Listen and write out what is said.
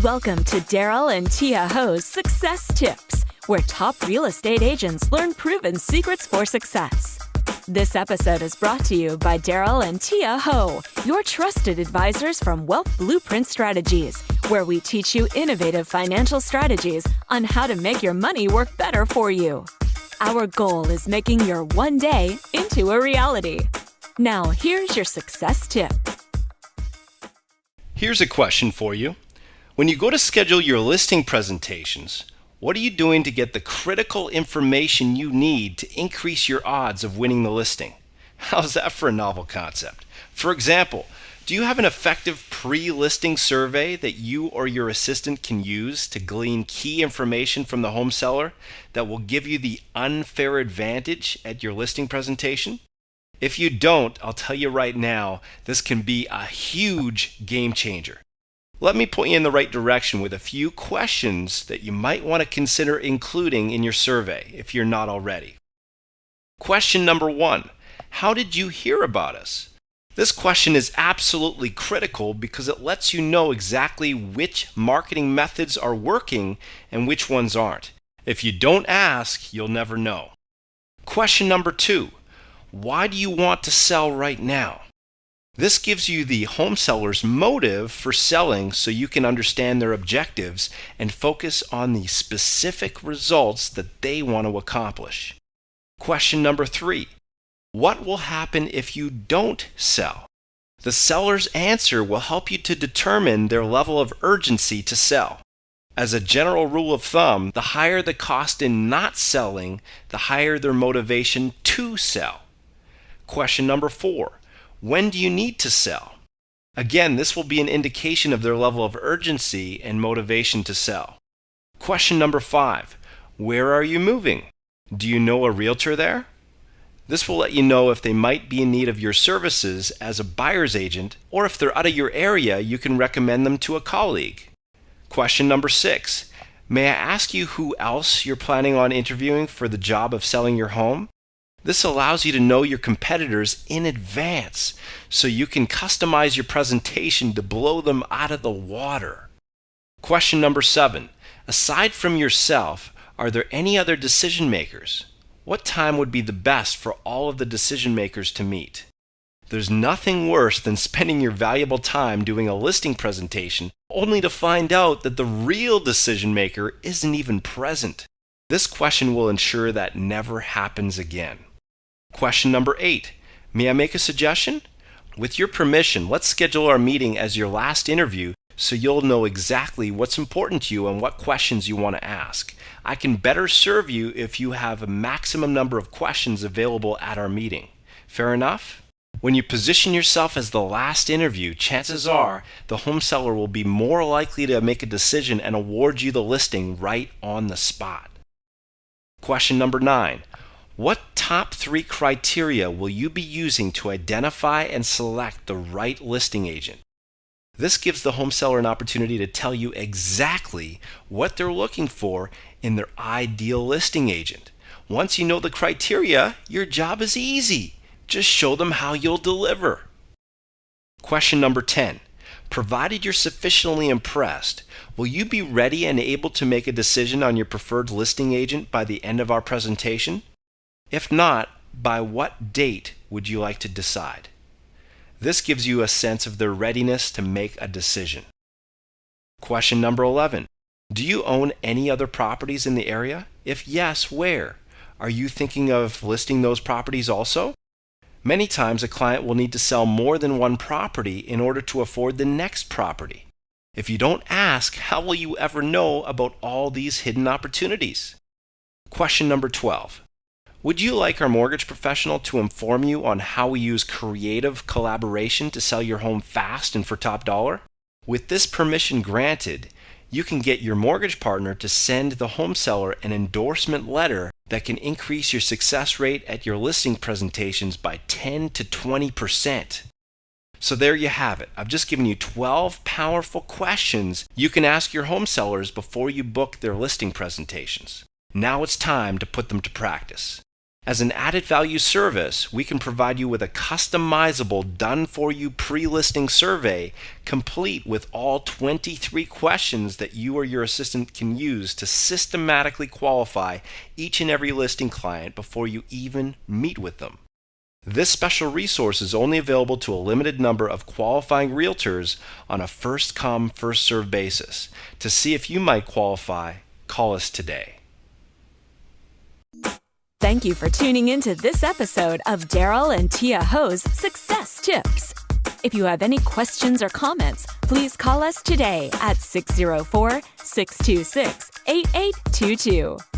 Welcome to Darryl and Tia Ho's Success Tips, where top real estate agents learn proven secrets for success. This episode is brought to you by Darryl and Tia Ho, your trusted advisors from Wealth Blueprint Strategies, where we teach you innovative financial strategies on how to make your money work better for you. Our goal is making your one day into a reality. Now, here's your success tip. Here's a question for you. When you go to schedule your listing presentations, what are you doing to get the critical information you need to increase your odds of winning the listing? How's that for a novel concept? For example, do you have an effective pre-listing survey that you or your assistant can use to glean key information from the home seller that will give you the unfair advantage at your listing presentation? If you don't, I'll tell you right now, this can be a huge game changer. Let me point you in the right direction with a few questions that you might want to consider including in your survey if you're not already. Question number 1, how did you hear about us? This question is absolutely critical because it lets you know exactly which marketing methods are working and which ones aren't. If you don't ask, you'll never know. Question number 2, why do you want to sell right now? This gives you the home seller's motive for selling so you can understand their objectives and focus on the specific results that they want to accomplish. Question number 3, what will happen if you don't sell? The seller's answer will help you to determine their level of urgency to sell. As a general rule of thumb, the higher the cost in not selling, the higher their motivation to sell. Question number 4, when do you need to sell? Again, this will be an indication of their level of urgency and motivation to sell. Question number 5, where are you moving? Do you know a realtor there? This will let you know if they might be in need of your services as a buyer's agent, or if they're out of your area, you can recommend them to a colleague. Question number 6, may I ask you who else you're planning on interviewing for the job of selling your home? This allows you to know your competitors in advance so you can customize your presentation to blow them out of the water. Question number 7, aside from yourself, are there any other decision makers? What time would be the best for all of the decision makers to meet? There's nothing worse than spending your valuable time doing a listing presentation only to find out that the real decision maker isn't even present. This question will ensure that never happens again. Question number 8, may I make a suggestion? With your permission, let's schedule our meeting as your last interview so you'll know exactly what's important to you and what questions you want to ask. I can better serve you if you have a maximum number of questions available at our meeting. Fair enough? When you position yourself as the last interview, chances are the home seller will be more likely to make a decision and award you the listing right on the spot. Question number 9. What top 3 criteria will you be using to identify and select the right listing agent? This gives the home seller an opportunity to tell you exactly what they're looking for in their ideal listing agent. Once you know the criteria, your job is easy. Just show them how you'll deliver. Question number 10. Provided you're sufficiently impressed, will you be ready and able to make a decision on your preferred listing agent by the end of our presentation? If not, by what date would you like to decide? This gives you a sense of their readiness to make a decision. Question number 11. Do you own any other properties in the area? If yes, where? Are you thinking of listing those properties also? Many times a client will need to sell more than one property in order to afford the next property. If you don't ask, how will you ever know about all these hidden opportunities? Question number 12. Would you like our mortgage professional to inform you on how we use creative collaboration to sell your home fast and for top dollar? With this permission granted, you can get your mortgage partner to send the home seller an endorsement letter that can increase your success rate at your listing presentations by 10 to 20%. So there you have it. I've just given you 12 powerful questions you can ask your home sellers before you book their listing presentations. Now it's time to put them to practice. As an added value service, we can provide you with a customizable, done-for-you pre-listing survey, complete with all 23 questions that you or your assistant can use to systematically qualify each and every listing client before you even meet with them. This special resource is only available to a limited number of qualifying realtors on a first-come, first-served basis. To see if you might qualify, call us today. Thank you for tuning into this episode of Darryl and Tia Ho's Success Tips. If you have any questions or comments, please call us today at 604-626-8822.